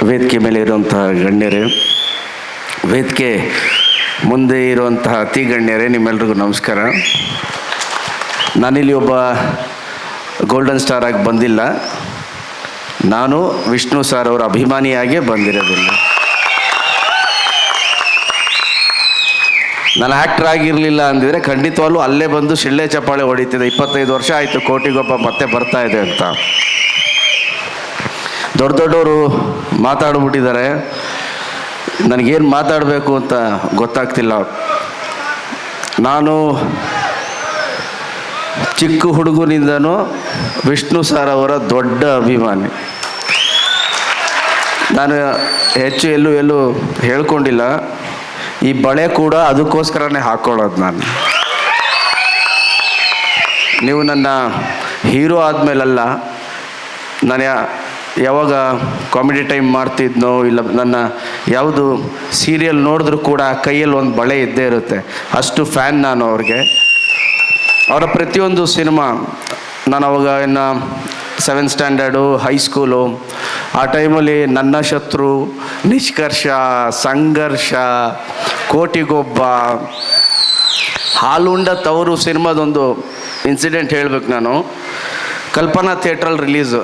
ವೇದಿಕೆ ಮೇಲೆ ಇರುವಂತಹ ಗಣ್ಯರೇ, ವೇದಿಕೆ ಮುಂದೆ ಇರುವಂತಹ ಅತಿ ಗಣ್ಯರೇ, ನಿಮ್ಮೆಲ್ರಿಗೂ ನಮಸ್ಕಾರ. ನಾನಿಲ್ಲಿ ಒಬ್ಬ ಗೋಲ್ಡನ್ ಸ್ಟಾರ್ ಆಗಿ ಬಂದಿಲ್ಲ, ನಾನು ವಿಷ್ಣು ಸರ್ ಅವರ ಅಭಿಮಾನಿಯಾಗೇ ಬಂದಿರೋದಿಲ್ಲ. ನಾನು ಆ್ಯಕ್ಟ್ರ್ ಆಗಿರಲಿಲ್ಲ ಅಂದಿದ್ರೆ ಖಂಡಿತವಾಗ್ಲೂ ಅಲ್ಲೇ ಬಂದು ಶಿಳ್ಳೆ ಚಪ್ಪಾಳೆ ಹೊಡಿತಿದ್ದೆ. 25 ವರ್ಷ ಆಯಿತು ಕೋಟಿಗೊಬ್ಬ ಮತ್ತೆ ಬರ್ತಾ ಇದೆ ಅಂತ. ದೊಡ್ಡ ದೊಡ್ಡವರು ಮಾತಾಡ್ಬಿಟ್ಟಿದ್ದಾರೆ, ನನಗೇನು ಮಾತಾಡಬೇಕು ಅಂತ ಗೊತ್ತಾಗ್ತಿಲ್ಲ. ನಾನು ಚಿಕ್ಕ ಹುಡುಗನಿಂದನೂ ವಿಷ್ಣು ಸರ್ ಅವರ ದೊಡ್ಡ ಅಭಿಮಾನಿ. ನಾನು ಹೆಚ್ಚು ಎಲ್ಲೂ ಹೇಳ್ಕೊಂಡಿಲ್ಲ. ಈ ಬಳೆ ಕೂಡ ಅದಕ್ಕೋಸ್ಕರನೇ ಹಾಕ್ಕೊಳ್ಳೋದು. ನೀವು ನನ್ನ ಹೀರೋ ಆದಮೇಲಲ್ಲ, ನಾನು ಯಾವಾಗ ಕಾಮಿಡಿ ಟೈಮ್ ಮಾಡ್ತಿದ್ನೋ ಇಲ್ಲ ನನ್ನ ಯಾವುದು ಸೀರಿಯಲ್ ನೋಡಿದ್ರೂ ಕೂಡ ಕೈಯಲ್ಲಿ ಒಂದು ಬಳೆ ಇದ್ದೇ ಇರುತ್ತೆ. ಅಷ್ಟು ಫ್ಯಾನ್ ನಾನು ಅವ್ರಿಗೆ. ಅವರ ಪ್ರತಿಯೊಂದು ಸಿನಿಮಾ, ನಾನು ಅವಾಗ ಇನ್ನು 7th ಸ್ಟ್ಯಾಂಡರ್ಡು, ಹೈಸ್ಕೂಲು, ಆ ಟೈಮಲ್ಲಿ ನನ್ನ ಶತ್ರು, ನಿಷ್ಕರ್ಷ, ಸಂಘರ್ಷ, ಕೋಟಿಗೊಬ್ಬ, ಹಾಲುಂಡ ತವರು ಸಿನಿಮಾದೊಂದು ಇನ್ಸಿಡೆಂಟ್ ಹೇಳಬೇಕು. ನಾನು ಕಲ್ಪನಾ ಥಿಯೇಟ್ರಲ್ಲಿ release.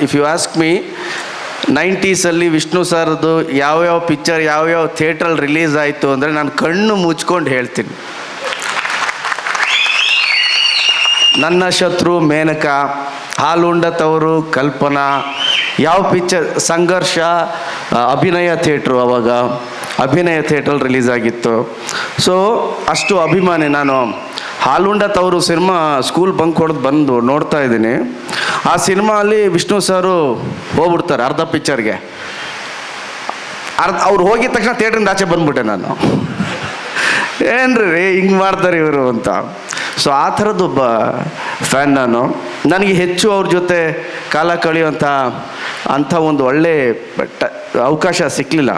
If you ask me, 90s Vishnu ಸರ್ದು ಯಾವ್ಯಾವ ಪಿಕ್ಚರ್ ಯಾವ್ಯಾವ ಥಿಯೇಟ್ರಲ್ಲಿ ರಿಲೀಸ್ ಆಯಿತು ಅಂದರೆ ನಾನು ಕಣ್ಣು ಮುಚ್ಕೊಂಡು ಹೇಳ್ತೀನಿ. ನನ್ನ ಶತ್ರು ಮೇನಕ, ಹಾಲುಂಡ ತವರು ಕಲ್ಪನಾ, ಯಾವ ಪಿಕ್ಚರ್, ಸಂಘರ್ಷ ಅಭಿನಯ ಥಿಯೇಟ್ರು, ಅವಾಗ ಅಭಿನಯ ಥಿಯೇಟ್ರಲ್ಲಿ ರಿಲೀಸ್ ಆಗಿತ್ತು. ಸೊ ಅಷ್ಟು ಅಭಿಮಾನಿ ನಾನು. ಹಾಲುಂಡ ತವರು ಸಿನಿಮಾ ಸ್ಕೂಲ್ ಬಂಕ್ ಹೊಡೆದು ಬಂದು ನೋಡ್ತಾ ಇದ್ದೀನಿ. ಆ ಸಿನಿಮಾ ಅಲ್ಲಿ ವಿಷ್ಣು ಸರು ಹೋಗ್ಬಿಡ್ತಾರೆ ಅರ್ಧ ಪಿಕ್ಚರ್ಗೆ. ಅವ್ರು ಹೋಗಿದ ತಕ್ಷಣ ಥಿಯೇಟ್ರಿಂದ ಆಚೆ ಬಂದ್ಬಿಟ್ಟೆ ನಾನು. ಏನ್ರಿ ಹಿಂಗೆ ಮಾಡ್ತಾರೆ ಇವರು ಅಂತ. ಸೊ ಆ ಥರದ್ದೊಬ್ಬ ಫ್ಯಾನ್ ನಾನು. ನನಗೆ ಹೆಚ್ಚು ಅವ್ರ ಜೊತೆ ಕಾಲ ಕಳೆಯುವಂಥ ಒಂದು ಒಳ್ಳೆ ಅವಕಾಶ ಸಿಕ್ಕಲಿಲ್ಲ.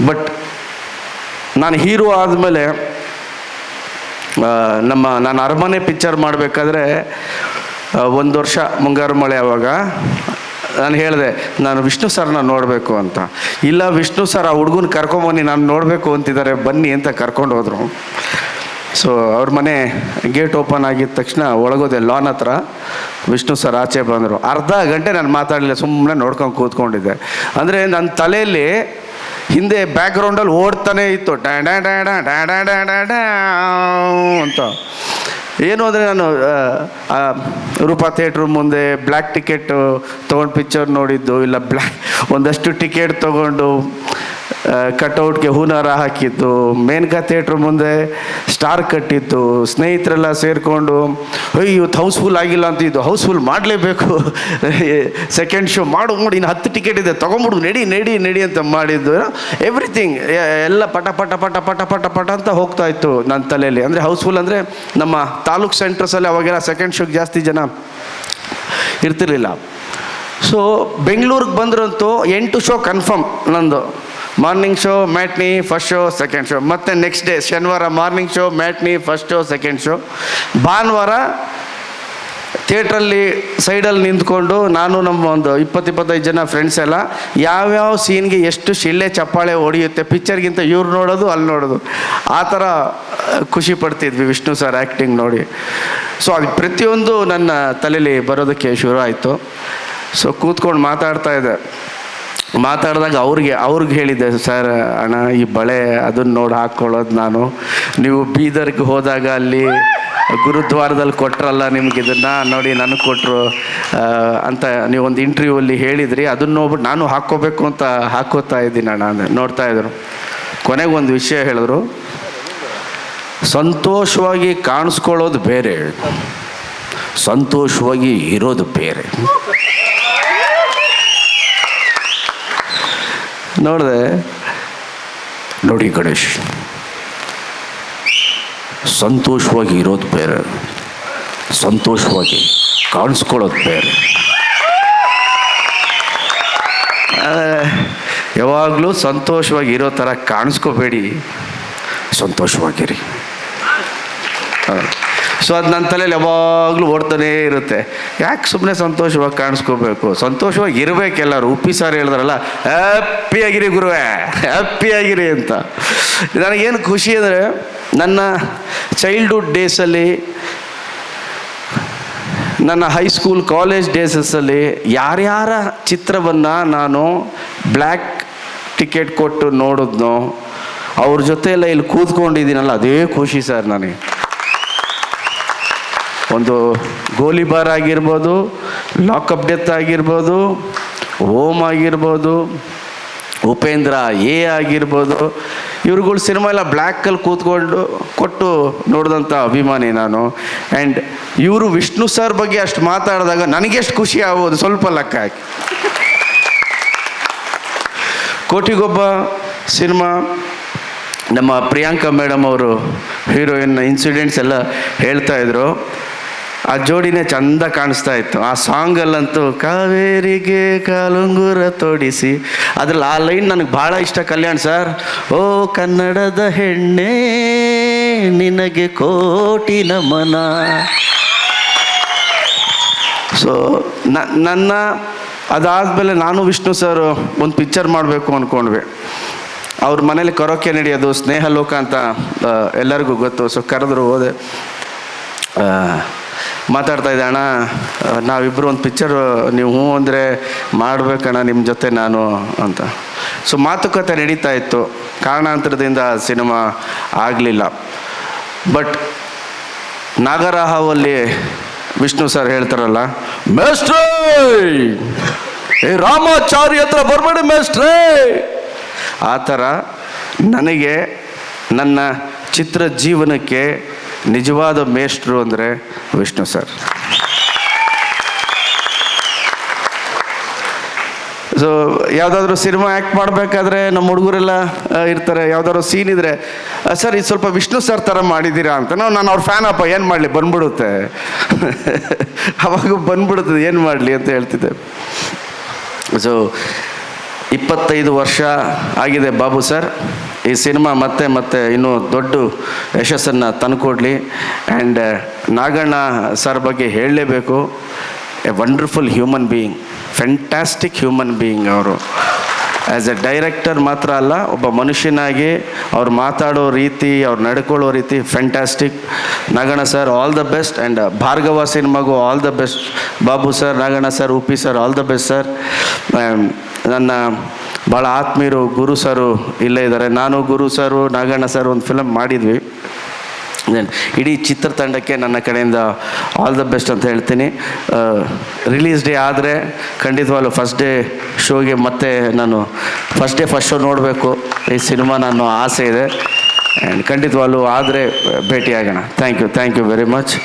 ಬಟ್ ನಾನು ಹೀರೋ ಆದಮೇಲೆ ನಾನು ಅರಮನೆ ಪಿಕ್ಚರ್ ಮಾಡಬೇಕಾದ್ರೆ 1 ವರ್ಷ ಮುಂಗಾರು ಮಳೆ, ಆವಾಗ ನಾನು ಹೇಳಿದೆ ನಾನು ವಿಷ್ಣು ಸರ್ನ ನೋಡಬೇಕು ಅಂತ. ಇಲ್ಲ ವಿಷ್ಣು ಸರ್ ಆ ಹುಡುಗನ ಕರ್ಕೊಂಬನ್ನಿ, ನಾನು ನೋಡಬೇಕು ಅಂತಿದ್ದಾರೆ, ಬನ್ನಿ ಅಂತ ಕರ್ಕೊಂಡು ಹೋದರು. ಸೊ ಅವ್ರ ಮನೆ ಗೇಟ್ ಓಪನ್ ಆಗಿದ ತಕ್ಷಣ ಒಳಗೋದೆ, ಲಾನ್ ಹತ್ರ. ವಿಷ್ಣು ಸರ್ ಆಚೆ ಬಂದರು. ಅರ್ಧ ಗಂಟೆ ನಾನು ಮಾತಾಡಲಿಲ್ಲ, ಸುಮ್ಮನೆ ನೋಡ್ಕೊಂಡು ಕೂತ್ಕೊಂಡಿದ್ದೆ. ಅಂದರೆ ನನ್ನ ತಲೆಯಲ್ಲಿ ಹಿಂದೆ ಬ್ಯಾಕ್ಗ್ರೌಂಡಲ್ಲಿ ಓಡ್ತಾನೆ ಇತ್ತು ಡ್ಯಾ ಡ್ಯಾ ಡ್ಯಾ ಡ್ಯಾ ಡ್ಯಾ ಡ್ಯಾ ಡ್ಯಾ ಡ್ಯಾ ಡ್ಯಾ ಅಂತ. ಏನು ಅಂದರೆ ನಾನು ರೂಪಾ ಥಿಯೇಟ್ರ್ ಮುಂದೆ ಬ್ಲ್ಯಾಕ್ ಟಿಕೆಟ್ ತೊಗೊಂಡು ಪಿಕ್ಚರ್ ನೋಡಿದ್ದು, ಇಲ್ಲ ಒಂದಷ್ಟು ಟಿಕೆಟ್ ತೊಗೊಂಡು ಕಟ್ಔಟ್ಗೆ ಹೂನಾರ ಹಾಕಿದ್ದು, ಮೇನಕಾ ಥಿಯೇಟ್ರ್ ಮುಂದೆ ಸ್ಟಾರ್ ಕಟ್ಟಿತ್ತು, ಸ್ನೇಹಿತರೆಲ್ಲ ಸೇರಿಕೊಂಡು ಇವತ್ತು ಹೌಸ್ಫುಲ್ ಆಗಿಲ್ಲ ಅಂತ, ಇದು ಹೌಸ್ಫುಲ್ ಮಾಡಲೇಬೇಕು, ಸೆಕೆಂಡ್ ಶೋ ಮಾಡು, ಇನ್ನು 10 ಟಿಕೆಟ್ ಇದೆ ತೊಗೊಂಬಿಡು, ನಡಿ ಅಂತ ಮಾಡಿದ್ದು. ಎವ್ರಿಥಿಂಗ್ ಎಲ್ಲ ಪಟ ಪಟ ಪಟ ಪಟ ಪಟ ಪಟ ಅಂತ ಹೋಗ್ತಾ ಇತ್ತು ನನ್ನ ತಲೆಯಲ್ಲಿ. ಅಂದರೆ ಹೌಸ್ಫುಲ್ ಅಂದರೆ ನಮ್ಮ ತಾಲೂಕ್ ಸೆಂಟರ್ಸಲ್ಲಿ ಅವಾಗೆಲ್ಲ ಸೆಕೆಂಡ್ ಶೋಗೆ ಜಾಸ್ತಿ ಜನ ಇರ್ತಿರ್ಲಿಲ್ಲ. ಸೊ ಬೆಂಗಳೂರಿಗೆ ಬಂದ್ರಂತೂ 8 ಶೋ ಕನ್ಫರ್ಮ್ ನಂದು. Morning show, matinee, first show, second show. ಮತ್ತು ನೆಕ್ಸ್ಟ್ ಡೇ ಶನಿವಾರ morning show, matinee, first show, second show. ಭಾನುವಾರ ಥಿಯೇಟ್ರಲ್ಲಿ ಸೈಡಲ್ಲಿ ನಿಂತ್ಕೊಂಡು ನಾನು ನಮ್ಮ ಒಂದು 20-25 ಜನ ಫ್ರೆಂಡ್ಸ್ ಎಲ್ಲ ಯಾವ್ಯಾವ ಸೀನ್ಗೆ ಎಷ್ಟು ಶಿಳ್ಳೆ ಚಪ್ಪಾಳೆ ಹೊಡೆಯುತ್ತೆ, ಪಿಕ್ಚರ್ಗಿಂತ ಇವ್ರು ನೋಡೋದು ಅಲ್ಲಿ ನೋಡೋದು, ಆ ಥರ ಖುಷಿ ಪಡ್ತಿದ್ವಿ ವಿಷ್ಣು ಸರ್ ಆ್ಯಕ್ಟಿಂಗ್ ನೋಡಿ. ಸೊ ಅದು ಪ್ರತಿಯೊಂದು ನನ್ನ ತಲೆಯಲ್ಲಿ ಬರೋದಕ್ಕೆ ಶುರು ಆಯಿತು. ಸೊ ಕೂತ್ಕೊಂಡು ಮಾತಾಡಿದಾಗ ಅವ್ರಿಗೆ ಹೇಳಿದ್ದೆ, ಸರ್ ಅಣ್ಣ ಈ ಬಳೆ ಅದನ್ನು ನೋಡಿ ಹಾಕ್ಕೊಳ್ಳೋದು ನಾನು, ನೀವು ಬೀದರ್ಗೆ ಹೋದಾಗ ಅಲ್ಲಿ ಗುರುದ್ವಾರದಲ್ಲಿ ಕೊಟ್ರಲ್ಲ ನಿಮ್ಗೆ ಇದನ್ನು ನೋಡಿ ನನಗೆ ಕೊಟ್ಟರು ಅಂತ ನೀವೊಂದು ಇಂಟರ್ವ್ಯೂವಲ್ಲಿ ಹೇಳಿದ್ರಿ, ಅದನ್ನು ನೋಡ್ಬಿಟ್ಟು ನಾನು ಹಾಕ್ಕೋಬೇಕು ಅಂತ ಹಾಕೋತಾ ಇದ್ದೀನಿ ಅಣ್ಣ ಅಂದರೆ ನೋಡ್ತಾ ಇದ್ರು. ಕೊನೆಗೆ ಒಂದು ವಿಷಯ ಹೇಳಿದ್ರು, ಸಂತೋಷವಾಗಿ ಕಾಣಿಸ್ಕೊಳ್ಳೋದು ಬೇರೆ, ಸಂತೋಷವಾಗಿ ಇರೋದು ಬೇರೆ. ನೋಡಿದೆ, ನೋಡಿ ಗಣೇಶ್, ಸಂತೋಷವಾಗಿ ಇರೋದು ಬೇರೆ, ಸಂತೋಷವಾಗಿ ಕಾಣಿಸ್ಕೊಳ್ಳೋದು ಬೇರೆ. ಯಾವಾಗಲೂ ಸಂತೋಷವಾಗಿ ಇರೋ ಥರ ಕಾಣಿಸ್ಕೋಬೇಡಿ, ಸಂತೋಷವಾಗಿರಿ. ಸೊ ಅದು ನನ್ನ ತಲೆಯಲ್ಲಿ ಯಾವಾಗಲೂ ಓಡ್ತಾನೇ ಇರುತ್ತೆ. ಯಾಕೆ ಸುಮ್ಮನೆ ಸಂತೋಷವಾಗಿ ಕಾಣಿಸ್ಕೋಬೇಕು, ಸಂತೋಷವಾಗಿ ಇರಬೇಕು ಎಲ್ಲರೂ. ಉಪ್ಪಿ ಸಾರ್ ಹೇಳಿದ್ರಲ್ಲ, ಹ್ಯಾಪಿಯಾಗಿರಿ ಗುರುವೇ, ಹ್ಯಾಪಿಯಾಗಿರಿ ಅಂತ. ನನಗೇನು ಖುಷಿ ಅಂದರೆ, ನನ್ನ ಚೈಲ್ಡ್ಹುಡ್ ಡೇಸಲ್ಲಿ, ನನ್ನ ಹೈಸ್ಕೂಲ್ ಕಾಲೇಜ್ ಡೇಸಲ್ಲಿ ಯಾರ್ಯಾರ ಚಿತ್ರವನ್ನು ನಾನು ಬ್ಲ್ಯಾಕ್ ಟಿಕೆಟ್ ಕೊಟ್ಟು ನೋಡಿದ್ನೋ ಅವ್ರ ಜೊತೆ ಎಲ್ಲ ಇಲ್ಲಿ ಕೂತ್ಕೊಂಡಿದ್ದೀನಲ್ಲ, ಅದೇ ಖುಷಿ ಸರ್ ನನಗೆ. ಒಂದು ಗೋಲಿಬಾರ್ ಆಗಿರ್ಬೋದು, ಲಾಕಪ್ ಡೆತ್ ಆಗಿರ್ಬೋದು, ಓಮ್ ಆಗಿರ್ಬೋದು, ಉಪೇಂದ್ರ ಎ ಆಗಿರ್ಬೋದು, ಇವ್ರುಗಳು ಸಿನಿಮಾ ಎಲ್ಲ ಬ್ಲ್ಯಾಕಲ್ಲಿ ಕೂತ್ಕೊಂಡು ಕೊಟ್ಟು ನೋಡಿದಂಥ ಅಭಿಮಾನಿ ನಾನು. ಆ್ಯಂಡ್ ಇವರು ವಿಷ್ಣು ಸರ್ ಬಗ್ಗೆ ಅಷ್ಟು ಮಾತಾಡಿದಾಗ ನನಗೆಷ್ಟು ಖುಷಿ ಆಗೋದು ಸ್ವಲ್ಪ ಲೆಕ್ಕ ಹಾಕಿ. ಕೋಟಿಗೊಬ್ಬ ಸಿನಿಮಾ, ನಮ್ಮ ಪ್ರಿಯಾಂಕಾ ಮೇಡಮ್ ಅವರು ಹೀರೋಯಿನ್ ಇನ್ಸಿಡೆಂಟ್ಸ್ ಎಲ್ಲ ಹೇಳ್ತಾಯಿದ್ರು. ಆ ಜೋಡಿನೇ ಚೆಂದ ಕಾಣಿಸ್ತಾ ಇತ್ತು. ಆ ಸಾಂಗಲ್ಲಂತೂ ಕಾವೇರಿಗೆ ಕಾಲುಂಗುರ ತೋಡಿಸಿ, ಅದ್ರಲ್ಲಿ ಆ ಲೈನ್ ನನಗೆ ಭಾಳ ಇಷ್ಟ. ಕಲ್ಯಾಣ್ ಸರ್, ಓ ಕನ್ನಡದ ಹೆಣ್ಣೆ ನಿನಗೆ ಕೋಟಿ ನಮನ. ಸೊ ನನ್ನ ಅದಾದಮೇಲೆ ನಾನು ವಿಷ್ಣು ಸರ್ ಒಂದು ಪಿಕ್ಚರ್ ಮಾಡಬೇಕು ಅಂದ್ಕೊಂಡ್ವಿ. ಅವ್ರ ಮನೇಲಿ ಕರೋಕೆ ನಡೆಯೋದು, ಸ್ನೇಹ ಲೋಕ ಅಂತ ಎಲ್ಲರಿಗೂ ಗೊತ್ತು. ಸೊ ಕರೆದ್ರು, ಹೋದೆ, ಮಾತಾಡ್ತಾ ಇದ್ದೆ, ಅಣ್ಣ ನಾವಿಬ್ಬರು ಒಂದು ಪಿಕ್ಚರ್, ನೀವು ಹ್ಞೂ ಅಂದರೆ ಮಾಡಬೇಕಣ್ಣ ನಿಮ್ಮ ಜೊತೆ ನಾನು ಅಂತ. ಸೊ ಮಾತುಕತೆ ನಡೀತಾ ಇತ್ತು. ಕಾರಣಾಂತರದಿಂದ ಸಿನಿಮಾ ಆಗಲಿಲ್ಲ. ಬಟ್ ನಾಗರಹಾವಲ್ಲಿ ವಿಷ್ಣು ಸರ್ ಹೇಳ್ತಾರಲ್ಲ, ಮೇಸ್ಟ್ರೇ ಏ ರಾಮಾಚಾರಿ ಹತ್ರ ಬರಬೇಡಿ ಮೇಸ್ಟ್ರೇ, ಆ ಥರ ನನಗೆ ನನ್ನ ಚಿತ್ರ ಜೀವನಕ್ಕೆ ನಿಜವಾದ ಮೇಷ್ಟ್ರು ಅಂದರೆ ವಿಷ್ಣು ಸರ್. ಸೊ ಯಾವುದಾದ್ರೂ ಸಿನಿಮಾ ಆ್ಯಕ್ಟ್ ಮಾಡಬೇಕಾದ್ರೆ ನಮ್ಮ ಹುಡುಗರೆಲ್ಲ ಇರ್ತಾರೆ, ಯಾವುದಾದ್ರು ಸೀನ್ ಇದ್ದರೆ, ಸರ್ ಇದು ಸ್ವಲ್ಪ ವಿಷ್ಣು ಸರ್ ಥರ ಮಾಡಿದ್ದೀರಾ ಅಂತ. ನಾನು ಅವ್ರ ಫ್ಯಾನ್ ಅಪ್ಪ, ಏನು ಮಾಡಲಿ ಬಂದ್ಬಿಡುತ್ತೆ ಅವಾಗ ಬಂದ್ಬಿಡುತ್ತದೆ, ಏನು ಮಾಡಲಿ ಅಂತ ಹೇಳ್ತಿದ್ದೆ. ಸೊ 25 ವರ್ಷ ಆಗಿದೆ ಬಾಬು ಸರ್. ಈ ಸಿನಿಮಾ ಮತ್ತೆ ಇನ್ನೂ ದೊಡ್ಡ ಯಶಸ್ಸನ್ನು ತಂದುಕೊಡ್ಲಿ. ಆ್ಯಂಡ್ ನಾಗಣ್ಣ ಸರ್ ಬಗ್ಗೆ ಹೇಳಲೇಬೇಕು. A wonderful human being, fantastic human being ಅವರು. ಆ್ಯಸ್ ಎ ಡೈರೆಕ್ಟರ್ ಮಾತ್ರ ಅಲ್ಲ, ಒಬ್ಬ ಮನುಷ್ಯನಾಗಿ ಅವ್ರು ಮಾತಾಡೋ ರೀತಿ, ಅವ್ರು ನಡ್ಕೊಳ್ಳೋ ರೀತಿ fantastic. Naganna sir all the best. And Bhargava ಸಿನಿಮಾಗೂ all the best. Babu sir, Naganna sir, Uppi sir, all the best sir. ನನ್ನ ಭಾಳ ಆತ್ಮೀಯರು ಗುರು ಸರು ಇಲ್ಲೇ ಇದ್ದಾರೆ. ನಾನು ಗುರು ಸರು, ನಾಗಣ್ಣ ಸರ್ ಒಂದು ಫಿಲಮ್ ಮಾಡಿದ್ವಿ. ಇಡೀ ಚಿತ್ರತಂಡಕ್ಕೆ ನನ್ನ ಕಡೆಯಿಂದ ಆಲ್ ದ ಬೆಸ್ಟ್ ಅಂತ ಹೇಳ್ತೀನಿ. ರಿಲೀಸ್ ಡೇ ಆದರೆ ಖಂಡಿತವಾಗ್ಲೂ ಫಸ್ಟ್ ಡೇ ಶೋಗೆ ಮತ್ತೆ ನಾನು ಫಸ್ಟ್ ಶೋ ನೋಡಬೇಕು ಈ ಸಿನಿಮಾ, ನಾನು ಆಸೆ ಇದೆ. ಆ್ಯಂಡ್ ಖಂಡಿತವಾಗ್ಲೂ ಆದರೆ ಭೇಟಿಯಾಗೋಣ. Thank you very much.